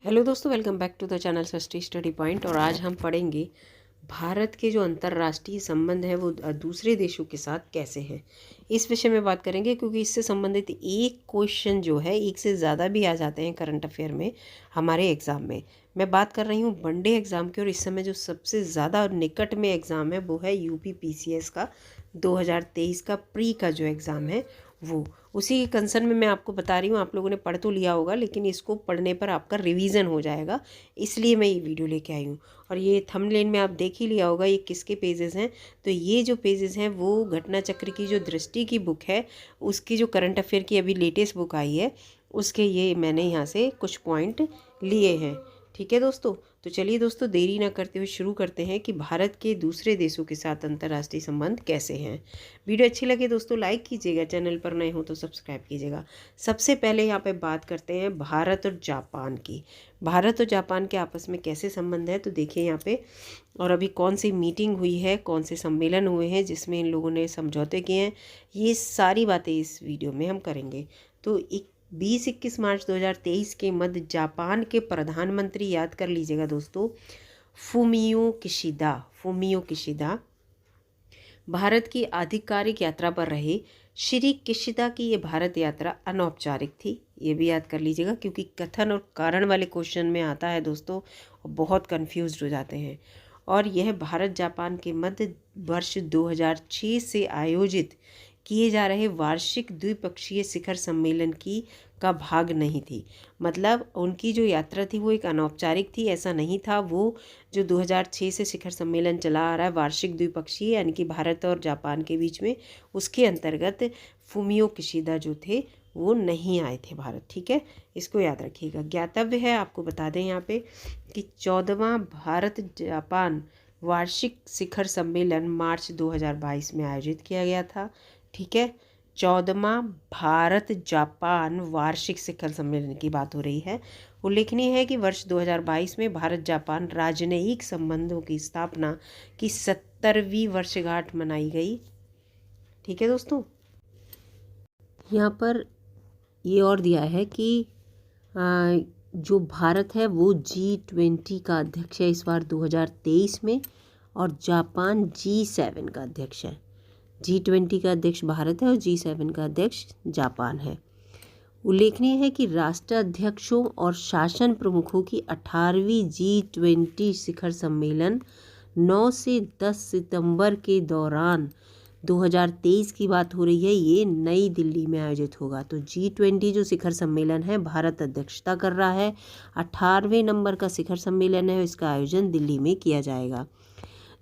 Hello दोस्तों, welcome back to the channel Srishti study point. और आज हम पढ़ेंगे भारत के जो अंतर्राष्ट्रीय संबंध है वो दूसरे देशों के साथ कैसे हैं, इस विषय में बात करेंगे। क्योंकि इससे संबंधित एक क्वेश्चन जो है, एक से ज़्यादा भी आ जाते हैं करंट अफेयर में हमारे एग्ज़ाम में। मैं बात कर रही हूँ वनडे एग्ज़ाम की, और इस समय जो सबसे ज़्यादा निकट में एग्ज़ाम है वो है यूपी पीसीएस का 2023 का प्री का जो एग्ज़ाम है वो। उसी के कंसर्न में मैं आपको बता रही हूँ। आप लोगों ने पढ़ तो लिया होगा, लेकिन इसको पढ़ने पर आपका रिवीजन हो जाएगा, इसलिए मैं ये वीडियो लेके आई हूँ। और ये थंबनेल में आप देख ही लिया होगा ये किसके पेजेस हैं। तो ये जो पेजेस हैं वो घटना चक्र की जो दृष्टि की बुक है, उसकी जो करंट अफेयर की अभी लेटेस्ट बुक आई है, उसके ये मैंने यहाँ से कुछ पॉइंट लिए हैं। ठीक है दोस्तों, तो चलिए दोस्तों, देरी ना करते हुए शुरू करते हैं कि भारत के दूसरे देशों के साथ अंतर्राष्ट्रीय संबंध कैसे हैं। वीडियो अच्छी लगे दोस्तों लाइक कीजिएगा, चैनल पर नए हो तो सब्सक्राइब कीजिएगा। सबसे पहले यहाँ पे बात करते हैं भारत और जापान की। भारत और जापान के आपस में कैसे संबंध है, तो देखिए यहाँ पे। और अभी कौन सी मीटिंग हुई है, कौन से सम्मेलन हुए हैं जिसमें इन लोगों ने समझौते किए हैं, ये सारी बातें इस वीडियो में हम करेंगे। तो 20-21 मार्च 2023 के मध्य जापान के प्रधानमंत्री, याद कर लीजिएगा दोस्तों, फूमियो किशिदा भारत की आधिकारिक यात्रा पर रहे। श्री किशिदा की ये भारत यात्रा अनौपचारिक थी, ये भी याद कर लीजिएगा, क्योंकि कथन और कारण वाले क्वेश्चन में आता है दोस्तों, और बहुत कंफ्यूज्ड हो जाते हैं। और यह भारत जापान के मध्य वर्ष 2006 से आयोजित किए जा रहे वार्षिक द्विपक्षीय शिखर सम्मेलन की का भाग नहीं थी। मतलब उनकी जो यात्रा थी वो एक अनौपचारिक थी, ऐसा नहीं था। वो जो 2006 से शिखर सम्मेलन चला आ रहा है वार्षिक द्विपक्षीय, यानी कि भारत और जापान के बीच में, उसके अंतर्गत फूमियो किशिदा जो थे वो नहीं आए थे भारत। ठीक है, इसको याद रखिएगा। ज्ञातव्य है, आपको बता दें यहाँ पे कि 14वां भारत जापान वार्षिक शिखर सम्मेलन मार्च 2022 में आयोजित किया गया था। ठीक है, 14वां भारत जापान वार्षिक शिखर सम्मेलन की बात हो रही है। उल्लेखनीय है कि वर्ष 2022 में भारत जापान राजनयिक संबंधों की स्थापना की 70वीं वर्षगांठ मनाई गई। ठीक है दोस्तों, यहाँ पर ये और दिया है कि जो भारत है वो G20 का अध्यक्ष है इस बार 2023 में, और जापान G7 का अध्यक्ष है। G20 का अध्यक्ष भारत है और G7 का अध्यक्ष जापान है। उल्लेखनीय है कि राष्ट्राध्यक्षों और शासन प्रमुखों की 18वीं G20 शिखर सम्मेलन 9 से 10 सितंबर के दौरान 2023 की बात हो रही है, ये नई दिल्ली में आयोजित होगा। तो G20 जो शिखर सम्मेलन है भारत अध्यक्षता कर रहा है, 18वें नंबर का शिखर सम्मेलन है, इसका आयोजन दिल्ली में किया जाएगा।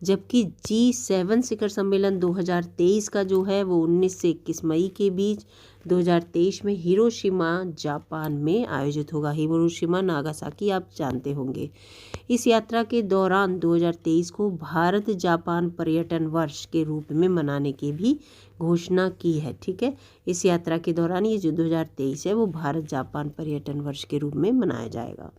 जबकि G7 शिखर सम्मेलन 2023 का जो है वो 19 से 21 मई के बीच 2023 में हिरोशिमा जापान में आयोजित होगा। हिरोशिमा नागासाकी आप जानते होंगे। इस यात्रा के दौरान 2023 को भारत जापान पर्यटन वर्ष के रूप में मनाने की भी घोषणा की है। ठीक है, इस यात्रा के दौरान ये जो 2023 है वो भारत जापान पर्यटन वर्ष के रूप में मनाया जाएगा।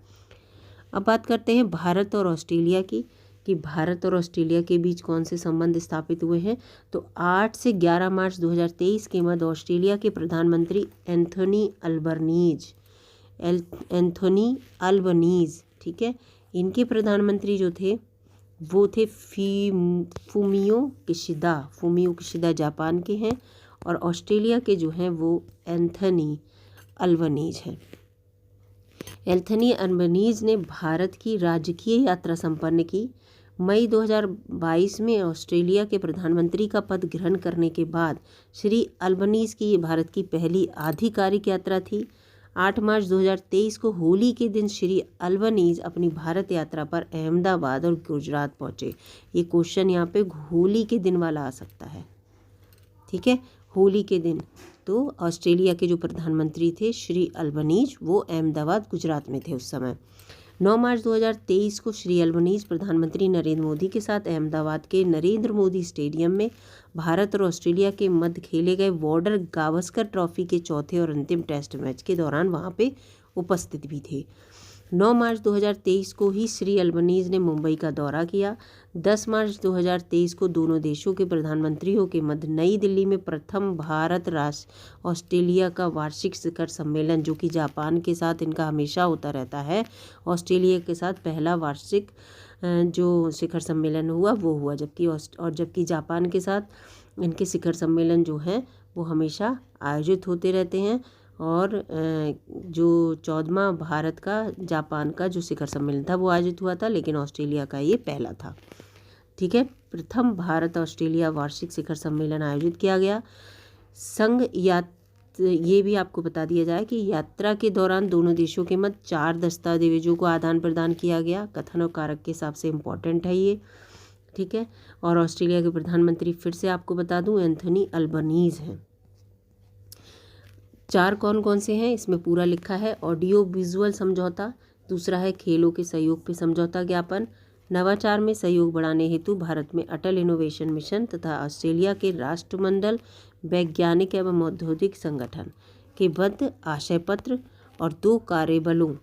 अब बात करते हैं भारत और ऑस्ट्रेलिया की, कि भारत और ऑस्ट्रेलिया के बीच कौन से संबंध स्थापित हुए हैं। तो 8 से 11 मार्च 2023 के मध्य ऑस्ट्रेलिया के प्रधानमंत्री एंथोनी अल्बनीज, ठीक है, इनके प्रधानमंत्री जो थे वो थे फूमियो किशिदा जापान के हैं, और ऑस्ट्रेलिया के जो हैं वो एंथोनी अल्बनीज हैं। एंथोनी अल्बनीज ने भारत की राजकीय यात्रा संपन्न की। मई 2022 में ऑस्ट्रेलिया के प्रधानमंत्री का पद ग्रहण करने के बाद श्री अल्बनीज की ये भारत की पहली आधिकारिक यात्रा थी। 8 मार्च 2023 को होली के दिन श्री अल्बनीज अपनी भारत यात्रा पर अहमदाबाद और गुजरात पहुंचे। ये क्वेश्चन यहाँ पे होली के दिन वाला आ सकता है। ठीक है, होली के दिन। तो ऑस्ट्रेलिया के जो प्रधानमंत्री थे श्री अल्बनीज, वो अहमदाबाद गुजरात में थे उस समय। 9 मार्च 2023 को श्री अल्बनीज प्रधानमंत्री नरेंद्र मोदी के साथ अहमदाबाद के नरेंद्र मोदी स्टेडियम में भारत और ऑस्ट्रेलिया के मध्य खेले गए बॉर्डर गावस्कर ट्रॉफी के चौथे और अंतिम टेस्ट मैच के दौरान वहां पे उपस्थित भी थे। 9 मार्च 2023 को ही श्री अल्बनीज़ ने मुंबई का दौरा किया। 10 मार्च 2023 को दोनों देशों के प्रधानमंत्रियों के मध्य नई दिल्ली में प्रथम भारत राष्ट्र ऑस्ट्रेलिया का वार्षिक शिखर सम्मेलन, जो कि जापान के साथ इनका हमेशा होता रहता है, ऑस्ट्रेलिया के साथ पहला वार्षिक जो शिखर सम्मेलन हुआ वो हुआ, जबकि जापान के साथ इनके शिखर सम्मेलन जो हैं वो हमेशा आयोजित होते रहते हैं। और जो 14वां भारत का जापान का जो शिखर सम्मेलन था वो आयोजित हुआ था, लेकिन ऑस्ट्रेलिया का ये पहला था। ठीक है, प्रथम भारत ऑस्ट्रेलिया वार्षिक शिखर सम्मेलन आयोजित किया गया। ये भी आपको बता दिया जाए कि यात्रा के दौरान दोनों देशों के मध्य 4 दस्तावेजों को आदान प्रदान किया गया। कथन और कारक के हिसाब से इम्पॉर्टेंट है ये। ठीक है, और ऑस्ट्रेलिया के प्रधानमंत्री फिर से आपको बता दूं एंथनी अल्बनीज़ हैं। 4 कौन कौन से हैं इसमें पूरा लिखा है। ऑडियो विजुअल समझौता, दूसरा है खेलों के सहयोग पे समझौता ज्ञापन, नवाचार में सहयोग बढ़ाने हेतु भारत में अटल इनोवेशन मिशन तथा ऑस्ट्रेलिया के राष्ट्रमंडल वैज्ञानिक एवं औद्योगिक संगठन के बद्ध आशय पत्र, और 2 कार्यबलों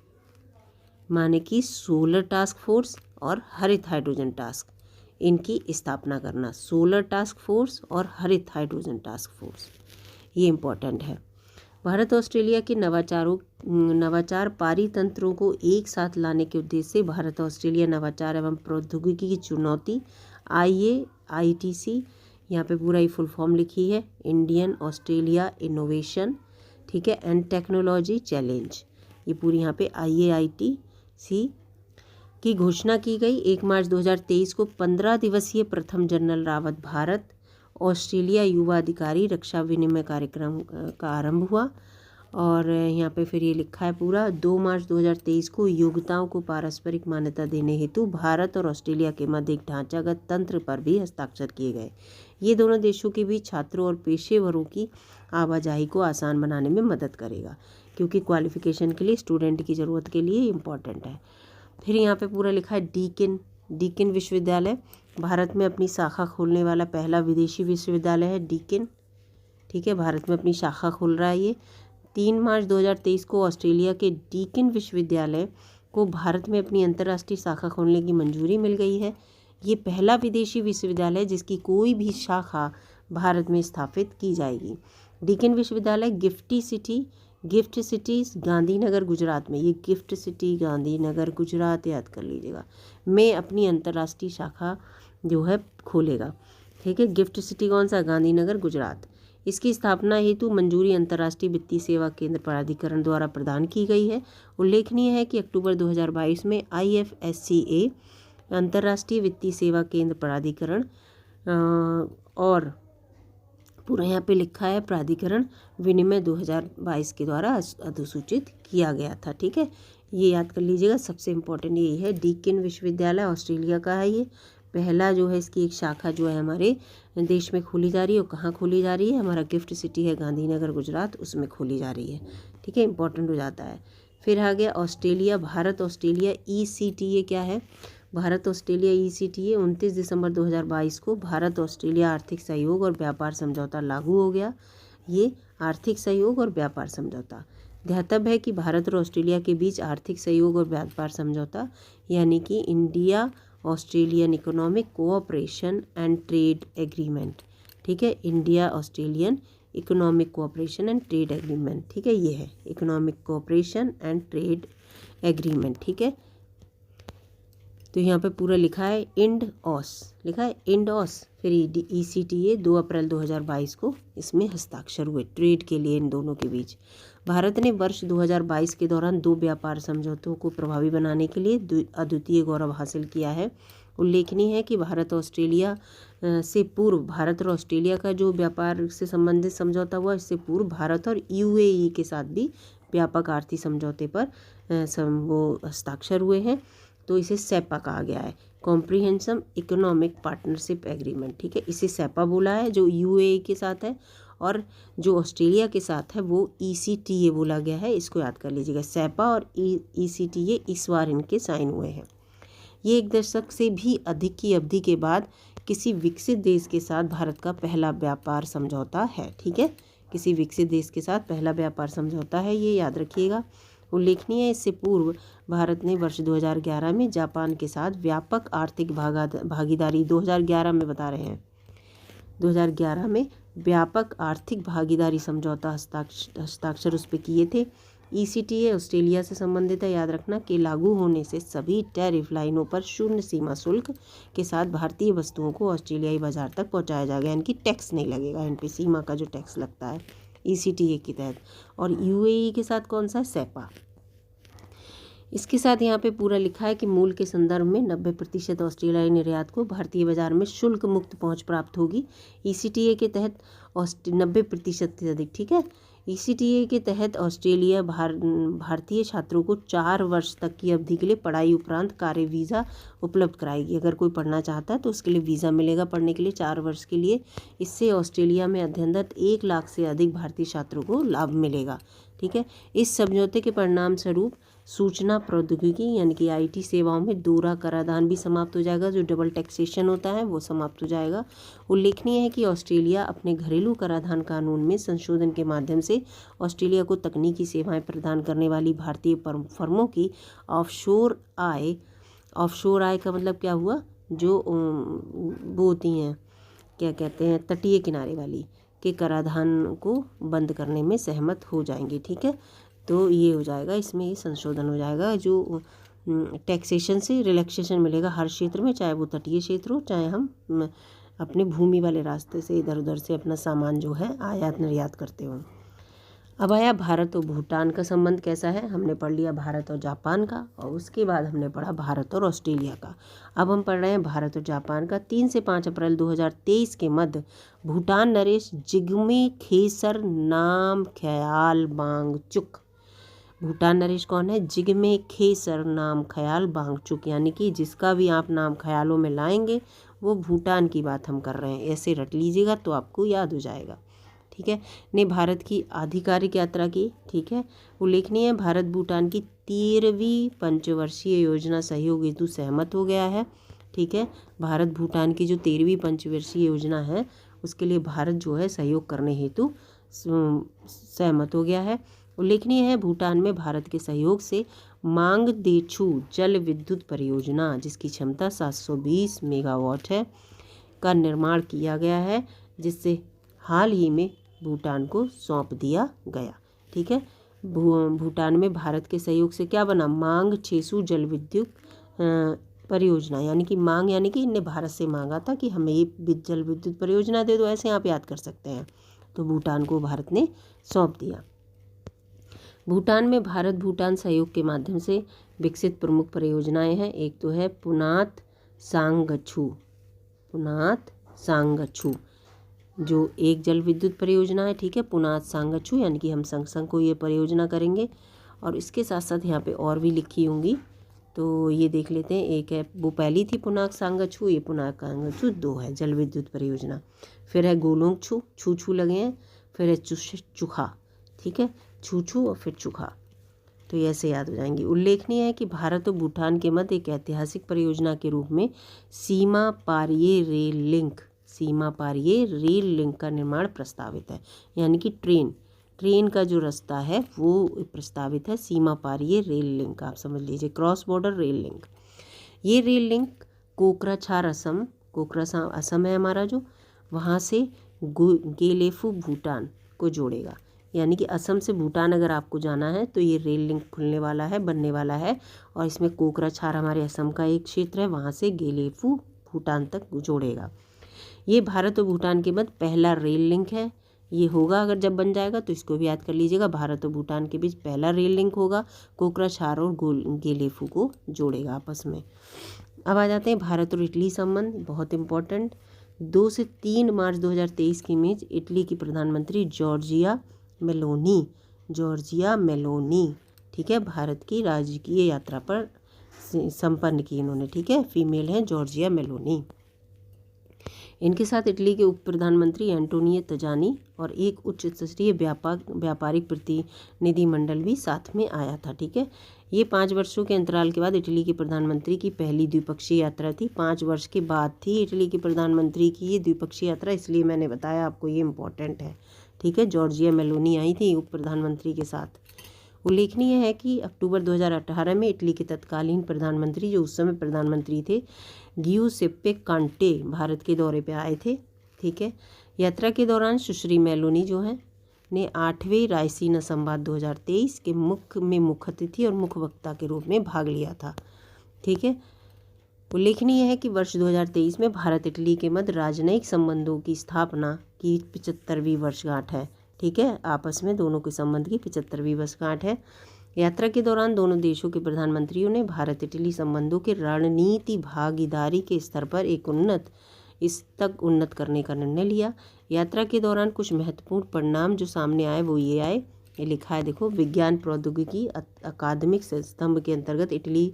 माने कि सोलर टास्क फोर्स और हरित हाइड्रोजन टास्क, इनकी स्थापना करना। सोलर टास्क फोर्स और हरित हाइड्रोजन टास्क फोर्स, ये इम्पोर्टेंट है। भारत ऑस्ट्रेलिया के नवाचार पारितंत्रों को एक साथ लाने के उद्देश्य से भारत ऑस्ट्रेलिया नवाचार एवं प्रौद्योगिकी की चुनौती IAITC, यहाँ पे पूरा ही फुल फॉर्म लिखी है, इंडियन ऑस्ट्रेलिया इनोवेशन, ठीक है, एंड टेक्नोलॉजी चैलेंज, ये पूरी यहाँ पे IAITC की घोषणा की गई। 1 मार्च 2023 को 15 दिवसीय प्रथम जनरल रावत भारत ऑस्ट्रेलिया युवा अधिकारी रक्षा विनिमय कार्यक्रम का आरंभ हुआ। और यहाँ पे फिर ये लिखा है पूरा 2 मार्च 2023 को योग्यताओं को पारस्परिक मान्यता देने हेतु भारत और ऑस्ट्रेलिया के मध्य एक ढांचागत तंत्र पर भी हस्ताक्षर किए गए। ये दोनों देशों के बीच छात्रों और पेशेवरों की आवाजाही को आसान बनाने में मदद करेगा, क्योंकि क्वालिफिकेशन के लिए स्टूडेंट की ज़रूरत के लिए इम्पॉर्टेंट है। फिर यहाँ पे पूरा लिखा है डीकिन विश्वविद्यालय भारत में अपनी शाखा खोलने वाला पहला विदेशी विश्वविद्यालय है डीकिन। ठीक है, भारत में अपनी शाखा खोल रहा है ये। 3 मार्च 2023 को ऑस्ट्रेलिया के डीकिन विश्वविद्यालय को भारत में अपनी अंतर्राष्ट्रीय शाखा खोलने की मंजूरी मिल गई है। ये पहला विदेशी विश्वविद्यालय है जिसकी कोई भी शाखा भारत में स्थापित की जाएगी। डीकिन विश्वविद्यालय गिफ्ट सिटी गांधीनगर गुजरात में, ये गिफ्ट सिटी गांधीनगर गुजरात याद कर लीजिएगा, में अपनी अंतर्राष्ट्रीय शाखा जो है खोलेगा। ठीक है, गिफ्ट सिटी कौन सा? गांधीनगर गुजरात। इसकी स्थापना हेतु मंजूरी अंतर्राष्ट्रीय वित्तीय सेवा केंद्र प्राधिकरण द्वारा प्रदान की गई है। उल्लेखनीय है कि अक्टूबर 2022 में IFSCA अंतर्राष्ट्रीय वित्तीय सेवा केंद्र प्राधिकरण और पूरा यहाँ पे लिखा है प्राधिकरण विनिमय 2022 के द्वारा अधिसूचित किया गया था। ठीक है, ये याद कर लीजिएगा, सबसे इम्पोर्टेंट यही है। डीकिन विश्वविद्यालय ऑस्ट्रेलिया का है, ये पहला जो है इसकी एक शाखा जो है हमारे देश में खोली जा रही है। और कहाँ खोली जा रही है? हमारा गिफ्ट सिटी है गांधीनगर गुजरात, उसमें खोली जा रही है। ठीक है, इंपॉर्टेंट हो जाता है। फिर आ गया ऑस्ट्रेलिया भारत ऑस्ट्रेलिया ECTA क्या है? भारत ऑस्ट्रेलिया ECTA 29 दिसंबर 2022 को भारत ऑस्ट्रेलिया आर्थिक सहयोग और व्यापार समझौता लागू हो गया। ये आर्थिक सहयोग और व्यापार समझौता ध्यातव्य है कि भारत और ऑस्ट्रेलिया के बीच आर्थिक सहयोग और व्यापार समझौता यानी कि India Australian economic cooperation and trade agreement. ठीक है, India Australian economic cooperation and trade agreement. ठीक है, ये है economic cooperation and trade agreement. ठीक है, तो यहाँ पे पूरा लिखा है इंड-ऑस। फिर ECTA 2 अप्रैल 2022 को इसमें हस्ताक्षर हुए ट्रेड के लिए इन दोनों के बीच। भारत ने वर्ष 2022 के दौरान 2 व्यापार समझौतों को प्रभावी बनाने के लिए अद्वितीय गौरव हासिल किया है। उल्लेखनीय है कि भारत और ऑस्ट्रेलिया का जो व्यापार से संबंधित समझौता हुआ, इससे पूर्व भारत और UAE के साथ भी व्यापक आर्थिक समझौते पर वो हस्ताक्षर हुए हैं। तो इसे SEPA कहा गया है, कॉम्प्रिहेंसिव इकोनॉमिक पार्टनरशिप एग्रीमेंट। ठीक है, इसे SEPA बोला है जो UAE के साथ है, और जो ऑस्ट्रेलिया के साथ है वो ECTA बोला गया है। इसको याद कर लीजिएगा, SEPA और ECTA इस बार इनके साइन हुए हैं। ये 1 दशक से भी अधिक की अवधि के बाद किसी विकसित देश के साथ भारत का पहला व्यापार समझौता है। ठीक है, किसी विकसित देश के साथ पहला व्यापार समझौता है, ये याद रखिएगा। उल्लेखनीय है इससे पूर्व भारत ने वर्ष 2011 में जापान के साथ व्यापक आर्थिक भागीदारी 2011 में बता रहे हैं 2011 में व्यापक आर्थिक भागीदारी समझौता हस्ताक्षर उस पर किए थे। ECTA ऑस्ट्रेलिया से संबंधित है, याद रखना, कि लागू होने से सभी टैरिफ लाइनों पर शून्य सीमा शुल्क के साथ भारतीय वस्तुओं को ऑस्ट्रेलियाई बाजार तक पहुंचाया जाएगा, यानी कि टैक्स नहीं लगेगा इन पे, सीमा का जो टैक्स लगता है ECTA के तहत। और UAE के साथ कौन सा है, सेपा। इसके साथ यहाँ पे पूरा लिखा है कि मूल के संदर्भ में 90% ऑस्ट्रेलियाई निर्यात को भारतीय बाजार में शुल्क मुक्त पहुँच प्राप्त होगी। ECTA के तहत 90% से अधिक, ठीक है। ECTA के तहत ऑस्ट्रेलिया भारतीय छात्रों को 4 वर्ष तक की अवधि के लिए पढ़ाई उपरांत कार्य वीज़ा उपलब्ध कराएगी। अगर कोई पढ़ना चाहता है तो उसके लिए वीज़ा मिलेगा पढ़ने के लिए 4 वर्ष के लिए। इससे ऑस्ट्रेलिया में अध्ययनरत 1 लाख से अधिक भारतीय छात्रों को लाभ मिलेगा, ठीक है। इस समझौते के परिणाम स्वरूप सूचना प्रौद्योगिकी यानी कि IT सेवाओं में दोहरा कराधान भी समाप्त हो जाएगा, जो डबल टैक्सेशन होता है वो समाप्त हो जाएगा। उल्लेखनीय है कि ऑस्ट्रेलिया अपने घरेलू कराधान कानून में संशोधन के माध्यम से ऑस्ट्रेलिया को तकनीकी सेवाएं प्रदान करने वाली भारतीय फर्मों की ऑफशोर आय का मतलब क्या हुआ, जो वो होती हैं, क्या कहते हैं, तटीय किनारे वाली के कराधान को बंद करने में सहमत हो जाएंगे, ठीक है। तो ये हो जाएगा, इसमें ये संशोधन हो जाएगा, जो टैक्सेशन से रिलैक्सेशन मिलेगा हर क्षेत्र में, चाहे वो तटीय क्षेत्र हो, चाहे हम अपने भूमि वाले रास्ते से इधर उधर से अपना सामान जो है आयात निर्यात करते हो। अब आया भारत और भूटान का संबंध कैसा है। हमने पढ़ लिया भारत और जापान का, और उसके बाद हमने पढ़ा भारत और ऑस्ट्रेलिया का। अब हम पढ़ रहे हैं भारत और जापान का। 3 से 5 अप्रैल 2023 के मध्य भूटान नरेश जिग्मे खेसर नाम ख्याल बांगचुक। भूटान नरेश कौन है, जिग्मे खेसर नाम ख्याल बांगचुक, यानी कि जिसका भी आप नाम ख्यालों में लाएंगे वो भूटान की बात हम कर रहे हैं, ऐसे रट लीजिएगा तो आपको याद हो जाएगा, ठीक है। ने भारत की आधिकारिक यात्रा की, ठीक है। उल्लेखनीय है भारत भूटान की 13वीं पंचवर्षीय योजना सहयोग हेतु सहमत हो गया है, ठीक है। भारत भूटान की जो 13वीं पंचवर्षीय योजना है उसके लिए भारत जो है सहयोग करने हेतु सहमत हो गया है। उल्लेखनीय है भूटान में भारत के सहयोग से मांगदेछू जल विद्युत परियोजना, जिसकी क्षमता 720 मेगावाट है, का निर्माण किया गया है, जिससे हाल ही में भूटान को सौंप दिया गया, ठीक है। भूटान में भारत के सहयोग से क्या बना, मांगछेसू जल विद्युत परियोजना, यानी कि मांग यानी कि इनने भारत से मांगा था कि हमें ये जल विद्युत परियोजना दे दो, ऐसे आप याद कर सकते हैं। तो भूटान को भारत ने सौंप दिया। भूटान में भारत भूटान सहयोग के माध्यम से विकसित प्रमुख परियोजनाएं हैं। एक तो है पुनात सांगछू जो एक जल विद्युत परियोजना है, ठीक है। पुनात सांगछू यानी कि हम संग को ये परियोजना करेंगे, और इसके साथ साथ यहाँ पे और भी लिखी होंगी, तो ये देख लेते हैं। एक है, वो पहली थी पुनाक सांगछू, ये पुनाक सांगछू 2 है जल विद्युत परियोजना। फिर है गोलोंग छू लगे हैं, फिर है चुखा, ठीक है, छू और फिर चुखा, तो ऐसे याद हो जाएंगी। उल्लेखनीय है कि भारत और भूटान के मध्य एक ऐतिहासिक परियोजना के रूप में सीमा पारिये रेल लिंक का निर्माण प्रस्तावित है, यानी कि ट्रेन का जो रास्ता है वो प्रस्तावित है, सीमा पारिये रेल लिंक, आप समझ लीजिए, क्रॉस बॉर्डर रेल लिंक। ये रेल लिंक कोकराझार असम है हमारा, जो वहाँ से गेलेफू भूटान को जोड़ेगा, यानी कि असम से भूटान अगर आपको जाना है तो ये रेल लिंक बनने वाला है, और इसमें कोकराझार हमारे असम का एक क्षेत्र है, वहाँ से गेलेफू भूटान तक जोड़ेगा। ये भारत और भूटान के मध्य पहला रेल लिंक है। ये होगा अगर जब बन जाएगा, तो इसको भी याद कर लीजिएगा, भारत और भूटान के बीच पहला रेल लिंक होगा, कोकराझार और गेलेफू को जोड़ेगा आपस में। अब आ जाते हैं भारत और इटली संबंध, बहुत इंपॉर्टेंट। 2 से 3 मार्च 2023 की इमेज, इटली की प्रधानमंत्री जॉर्जिया मेलोनी, ठीक है, भारत की राजकीय यात्रा पर संपन्न की इन्होंने, ठीक है, फीमेल हैं जॉर्जिया मेलोनी। इनके साथ इटली के उप प्रधानमंत्री एंटोनियो तजानी और एक उच्च स्तरीय व्यापारिक प्रतिनिधिमंडल भी साथ में आया था, ठीक है। ये 5 वर्षों के अंतराल के बाद इटली के प्रधानमंत्री की पहली द्विपक्षीय यात्रा थी। 5 वर्ष के बाद थी इटली के प्रधानमंत्री की ये द्विपक्षीय यात्रा, इसलिए मैंने बताया आपको, ये इम्पोर्टेंट है, ठीक है। जॉर्जिया मेलोनी आई थी उप प्रधानमंत्री के साथ। उल्लेखनीय है कि अक्टूबर 2018 में इटली के तत्कालीन प्रधानमंत्री, जो उस समय प्रधानमंत्री थे, गियुसेप्पे कांटे, भारत के दौरे पर आए थे। ठीक है। यात्रा के दौरान सुश्री मेलोनी जो हैं ने 8वें रायसीना संवाद 2023 के मुख्य अतिथि और मुख्य वक्ता के रूप में भाग लिया था। ठीक है। उल्लेखनीय है कि वर्ष 2023 में भारत इटली के मध्य राजनयिक संबंधों की स्थापना की 75वीं वर्षगांठ है। ठीक है। आपस में दोनों के संबंध की 75वीं वर्षगांठ है। यात्रा के दौरान दोनों देशों के प्रधानमंत्रियों ने भारत इटली संबंधों के रणनीति भागीदारी के स्तर पर उन्नत करने का निर्णय लिया। यात्रा के दौरान कुछ महत्वपूर्ण परिणाम जो सामने आए वो ये आए, ये लिखा है देखो। विज्ञान प्रौद्योगिकी अकादमिक स्तंभ के अंतर्गत इटली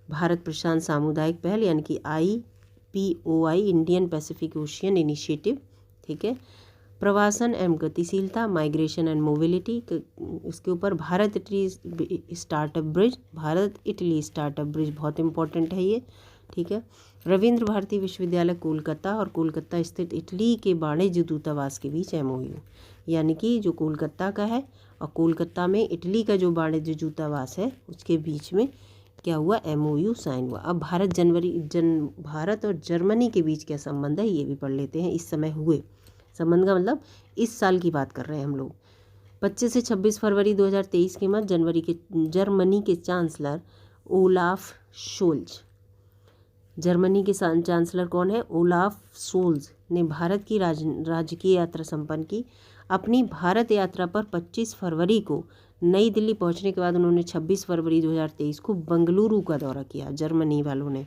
भारत प्रशांत सामुदायिक पहल यानी कि IPOI, Indian Pacific ocean initiative. ठीक है। प्रवासन एवं गतिशीलता, माइग्रेशन एंड मोबिलिटी, इसके ऊपर Bharat Italy startup bridge, Bharat Italy startup bridge बहुत इंपॉर्टेंट है ये। ठीक है। रविंद्र भारती विश्वविद्यालय कोलकाता और कोलकाता स्थित इटली के वाणिज्य दूतावास के बीच MOU, यानी कि जो कोलकाता का है और कोलकाता में इटली का जो वाणिज्य दूतावास है उसके बीच में क्या हुआ, MOU साइन हुआ। अब भारत और जर्मनी के बीच क्या संबंध है ये भी पढ़ लेते हैं। इस समय हुए संबंध का मतलब इस साल की बात कर रहे हैं हम लोग। 25 से 26 फरवरी 2023 के मध्य जर्मनी के चांसलर ओलाफ शोल्ज, जर्मनी के चांसलर कौन है, ओलाफ शोल्ज ने भारत की राजकीय यात्रा संपन्न की। अपनी भारत यात्रा पर 25 फरवरी को नई दिल्ली पहुंचने के बाद उन्होंने 26 फरवरी 2023 को बेंगलुरु का दौरा किया, जर्मनी वालों ने।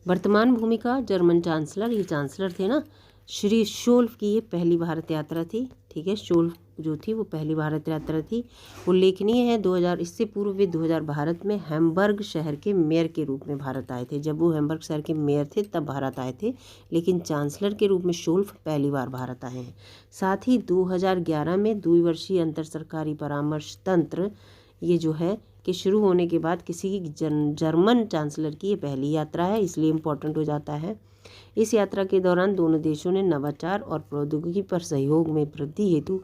वर्तमान भूमिका जर्मन चांसलर, ये चांसलर थे ना, श्री शोल्फ की ये पहली भारत यात्रा थी। ठीक है। शोल्फ जो थी वो पहली भारत यात्रा थी। उल्लेखनीय है 2000, इससे पूर्व वे 2000 भारत में हैम्बर्ग शहर के मेयर के रूप में भारत आए थे। जब वो हैम्बर्ग शहर के मेयर थे तब भारत आए थे, लेकिन चांसलर के रूप में शोल्फ पहली बार भारत आए हैं। साथ ही 2011 में द्विवर्षीय अंतर सरकारी परामर्श तंत्र ये जो है कि शुरू होने के बाद किसी जर्मन चांसलर की ये पहली यात्रा है, इसलिए इम्पोर्टेंट हो जाता है। इस यात्रा के दौरान दोनों देशों ने नवाचार और प्रौद्योगिकी पर सहयोग में वृद्धि हेतु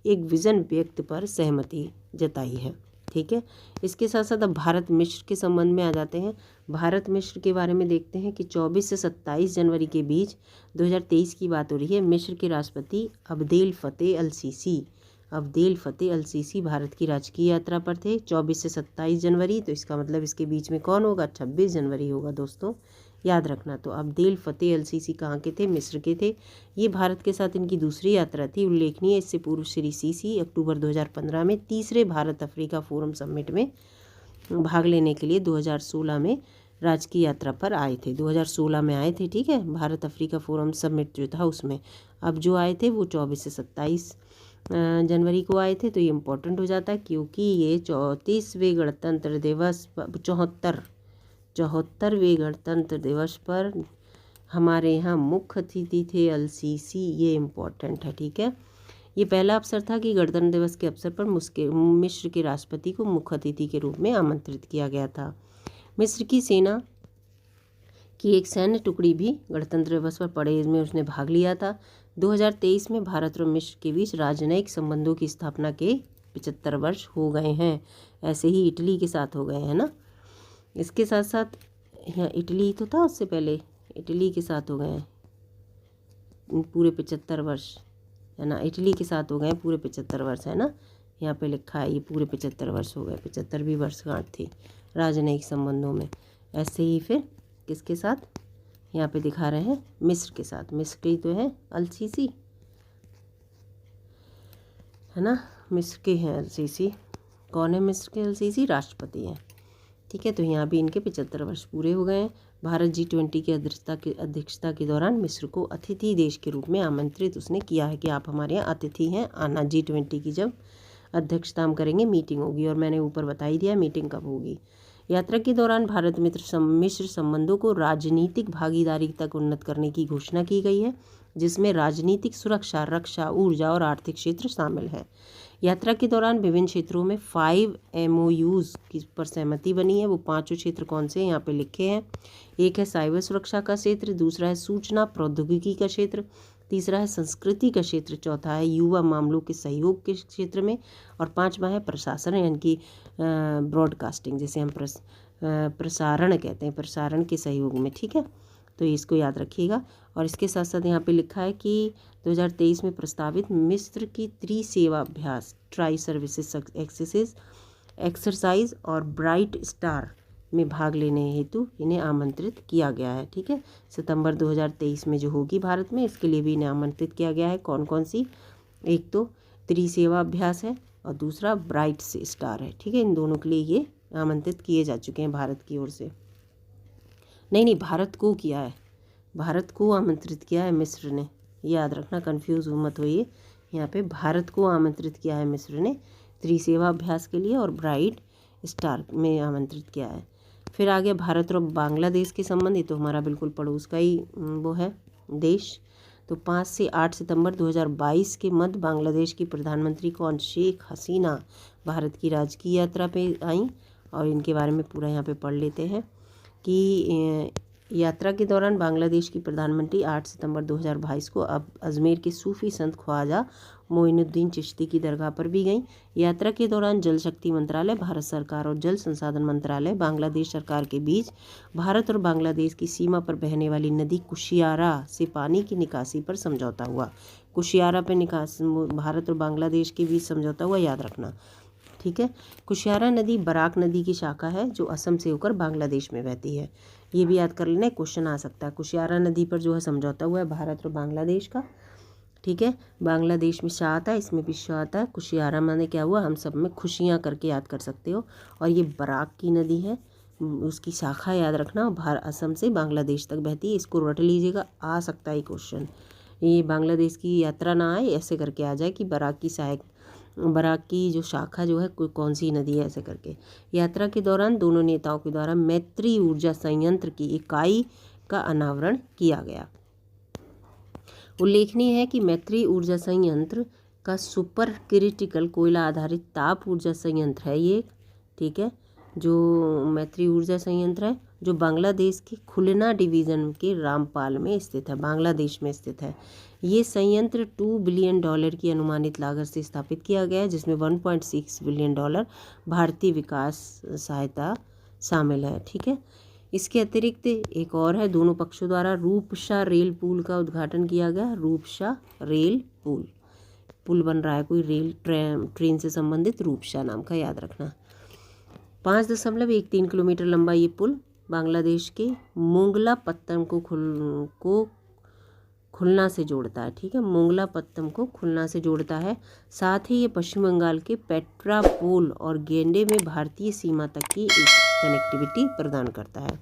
एक विजन व्यक्त पर सहमति जताई है। ठीक है। इसके साथ साथ अब भारत मिस्र के संबंध में आ जाते हैं। भारत मिस्र के बारे में देखते हैं कि 24 से 27 जनवरी के बीच 2023 की बात हो रही है। मिस्र के राष्ट्रपति अब्देल फतेह अल सीसी भारत की राजकीय यात्रा पर थे 24 से 27 जनवरी। तो इसका मतलब इसके बीच में कौन होगा, 26 जनवरी होगा दोस्तों, याद रखना। तो अब्देल फतेह अल सीसी कहाँ के थे, मिस्र के थे। ये भारत के साथ इनकी दूसरी यात्रा थी। उल्लेखनीय इससे पूर्व श्री सीसी अक्टूबर 2015 में तीसरे भारत अफ्रीका फोरम समिट में भाग लेने के लिए 2016 में राजकीय यात्रा पर आए थे। 2016 में आए थे। ठीक है। भारत अफ्रीका फोरम समिट जो था उसमें। अब जो आए थे वो 24 से 27 जनवरी को आए थे। तो ये इम्पोर्टेंट हो जाता है क्योंकि ये 34वें गणतंत्र दिवस 74वें गणतंत्र दिवस पर हमारे यहाँ मुख्य अतिथि थे अल सीसी। ये इम्पोर्टेंट है। ठीक है। ये पहला अवसर था कि गणतंत्र दिवस के अवसर पर मिस्र के राष्ट्रपति को मुख्य अतिथि के रूप में आमंत्रित किया गया था। मिस्र की सेना की एक सैन्य टुकड़ी भी गणतंत्र दिवस पर परेड में उसने भाग लिया था। 2023 में भारत और मिस्र के बीच राजनयिक संबंधों की स्थापना के 75 वर्ष हो गए हैं। ऐसे ही इटली के साथ हो गए हैं ना। इसके साथ साथ यहाँ इटली तो था, उससे पहले इटली के साथ हो गए हैं पूरे 75 वर्ष, है ना। इटली के साथ हो गए पूरे 75 वर्ष, है ना। यहाँ पे लिखा है ये पूरे 75 वर्ष हो गए। 75वीं वर्षगांठ थी राजनयिक संबंधों में। ऐसे ही फिर किसके साथ यहाँ पे दिखा रहे हैं, मिस्र के साथ। मिस्र की तो है अल सीसी, है ना। मिस्र के हैं अल सीसी। कौन है मिस्र के अल सीसी, राष्ट्रपति हैं। ठीक है। तो यहाँ भी इनके 75 वर्ष पूरे हो गए हैं। भारत G20 की अध्यक्षता के दौरान मिस्र को अतिथि देश के रूप में आमंत्रित उसने किया है कि आप हमारे यहाँ अतिथि हैं, आना। G20 की जब अध्यक्षता हम करेंगे मीटिंग होगी, और मैंने ऊपर बता ही दिया मीटिंग कब होगी। यात्रा के दौरान भारत मिस्र संबंधों को राजनीतिक भागीदारी तक उन्नत करने की घोषणा की गई है, जिसमें राजनीतिक, सुरक्षा, रक्षा, ऊर्जा और आर्थिक क्षेत्र शामिल है। यात्रा के दौरान विभिन्न क्षेत्रों में 5 MOUs की पर सहमति बनी है। वो 5 क्षेत्र कौन से यहाँ पे लिखे हैं। एक है साइबर सुरक्षा का क्षेत्र, दूसरा है सूचना प्रौद्योगिकी का क्षेत्र, तीसरा है संस्कृति का क्षेत्र, चौथा है युवा मामलों के सहयोग के क्षेत्र में, और पांचवा है प्रशासन यानी कि ब्रॉडकास्टिंग, जिसे हम प्रसारण कहते हैं, प्रसारण के सहयोग में। ठीक है, तो इसको याद रखिएगा। और इसके साथ साथ यहाँ पे लिखा है कि 2023 में प्रस्तावित मिस्र की त्रिसेवाभ्यास ट्राई सर्विसेज एक्सरसाइज और ब्राइट स्टार में भाग लेने हेतु इन्हें आमंत्रित किया गया है। ठीक है, सितंबर 2023 में जो होगी भारत में, इसके लिए भी इन्हें आमंत्रित किया गया है। कौन कौन सी? एक तो त्रिसेवाभ्यास है और दूसरा ब्राइट स्टार है। ठीक है, इन दोनों के लिए ये आमंत्रित किए जा चुके हैं भारत की ओर से। नहीं, भारत को किया है, भारत को आमंत्रित किया है मिस्र ने, याद रखना, कंफ्यूज मत होइए। यहाँ पे भारत को आमंत्रित किया है मिस्र ने त्रिसेवाभ्यास के लिए, और ब्राइट स्टार में आमंत्रित किया है। फिर आगे भारत और बांग्लादेश के संबंध, तो हमारा बिल्कुल पड़ोस का ही वो है देश। तो 5 से 8 सितंबर 2022 के मध्य बांग्लादेश की प्रधानमंत्री कौन? शेख हसीना भारत की राजकीय यात्रा पे आई, और इनके बारे में पूरा यहाँ पे पढ़ लेते हैं कि यात्रा के दौरान बांग्लादेश की प्रधानमंत्री 8 सितंबर 2022 को अब अजमेर के सूफी संत ख्वाजा मोइनुद्दीन चिश्ती की दरगाह पर भी गईं। यात्रा के दौरान जल शक्ति मंत्रालय, भारत सरकार और जल संसाधन मंत्रालय, बांग्लादेश सरकार के बीच भारत और बांग्लादेश की सीमा पर बहने वाली नदी कुशियारा से पानी की निकासी पर समझौता हुआ। कुशियारा पे भारत और बांग्लादेश के बीच समझौता हुआ, याद रखना। ठीक है, कुशियारा नदी बराक नदी की शाखा है जो असम से होकर बांग्लादेश में बहती है। ये भी याद कर लेना, क्वेश्चन आ सकता है। कुशियारा नदी पर जो है समझौता हुआ है भारत और बांग्लादेश का। ठीक है, बांग्लादेश में शाह आता है, इसमें भी शाह आता है। कुशियारा माने क्या हुआ, हम सब में खुशियाँ करके याद कर सकते हो। और ये बराक की नदी है, उसकी शाखा याद रखना, असम से बांग्लादेश तक बहती है। इसको रट लीजिएगा, आ सकता है क्वेश्चन। ये बांग्लादेश की यात्रा ना आए, ऐसे करके आ जाए कि बराक की जो शाखा जो है कौन सी नदी है, ऐसे करके। यात्रा के दौरान दोनों नेताओं के द्वारा मैत्री ऊर्जा संयंत्र की इकाई का अनावरण किया गया। उल्लेखनीय है कि मैत्री ऊर्जा संयंत्र का सुपर क्रिटिकल कोयला आधारित ताप ऊर्जा संयंत्र है ये। ठीक है, जो मैत्री ऊर्जा संयंत्र है जो बांग्लादेश के खुलना डिवीज़न के रामपाल में स्थित है, बांग्लादेश में स्थित है। ये संयंत्र $2 बिलियन की अनुमानित लागत से स्थापित किया गया है, जिसमें $1.6 बिलियन भारतीय विकास सहायता शामिल है। ठीक है, इसके अतिरिक्त एक और है, दोनों पक्षों द्वारा रूपसा रेल पुल का उद्घाटन किया गया। रूपसा रेल पुल बन रहा है, कोई रेल ट्रेन से संबंधित, रूपसा नाम का, याद रखना। 5.13 किलोमीटर लंबा ये पुल बांग्लादेश के मोंगलापत्तम को खुलना से जोड़ता है। ठीक है, मोंगलापत्तम को खुलना से जोड़ता है। साथ ही ये पश्चिम बंगाल के पेट्रापोल और गेंडे में भारतीय सीमा तक की एक कनेक्टिविटी प्रदान करता है।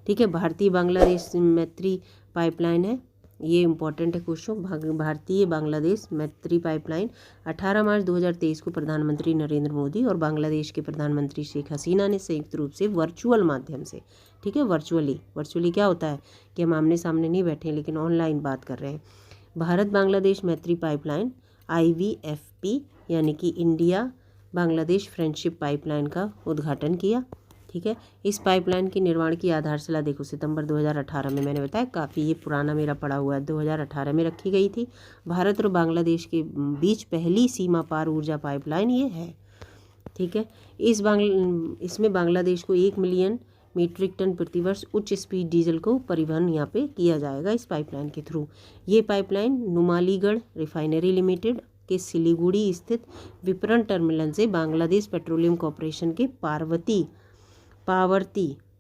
ठीक है, भारतीय बांग्लादेश मैत्री पाइपलाइन है, ये इंपॉर्टेंट है क्वेश्चन। भारतीय बांग्लादेश मैत्री पाइपलाइन 18 मार्च 2023 को प्रधानमंत्री नरेंद्र मोदी और बांग्लादेश के प्रधानमंत्री शेख हसीना ने संयुक्त रूप से वर्चुअल माध्यम से, ठीक है, वर्चुअली क्या होता है कि हम आमने सामने नहीं बैठे लेकिन ऑनलाइन बात कर रहे हैं। भारत बांग्लादेश मैत्री पाइपलाइन IVFP यानी कि इंडिया बांग्लादेश फ्रेंडशिप पाइपलाइन का उद्घाटन किया। ठीक है, इस पाइपलाइन के निर्माण की आधारशिला देखो सितंबर 2018 में, मैंने बताया काफ़ी ये पुराना मेरा पड़ा हुआ है, 2018 में रखी गई थी। भारत और बांग्लादेश के बीच पहली सीमा पार ऊर्जा पाइपलाइन ये है। ठीक है, इसमें बांग्लादेश को 1 मिलियन मीट्रिक टन प्रतिवर्ष उच्च स्पीड डीजल को परिवहन यहाँ पे किया जाएगा इस पाइपलाइन के थ्रू। ये पाइपलाइन नुमालीगढ़ रिफाइनरी लिमिटेड के सिलीगुड़ी स्थित विपणन टर्मिनल से बांग्लादेश पेट्रोलियम कॉरपोरेशन के पावर्तीपुर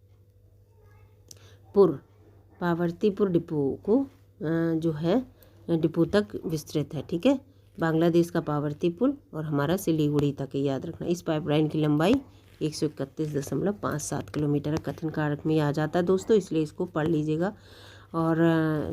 डिपो को जो है डिपो तक विस्तृत है। ठीक है, बांग्लादेश का पावर्तीपुर और हमारा सिलीगुड़ी तक, याद रखना। इस पाइपलाइन की लंबाई 131.57 किलोमीटर कथन कारक में आ जाता है दोस्तों, इसलिए इसको पढ़ लीजिएगा। और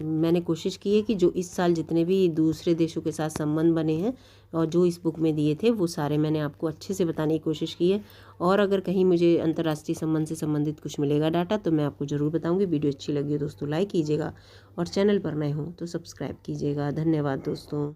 मैंने कोशिश की है कि जो इस साल जितने भी दूसरे देशों के साथ संबंध बने हैं और जो इस बुक में दिए थे वो सारे मैंने आपको अच्छे से बताने की कोशिश की है। और अगर कहीं मुझे अंतर्राष्ट्रीय संबंध से संबंधित कुछ मिलेगा डाटा तो मैं आपको ज़रूर बताऊंगी। वीडियो अच्छी लगी हो दोस्तों लाइक कीजिएगा और चैनल पर नए हो तो सब्सक्राइब कीजिएगा। धन्यवाद दोस्तों।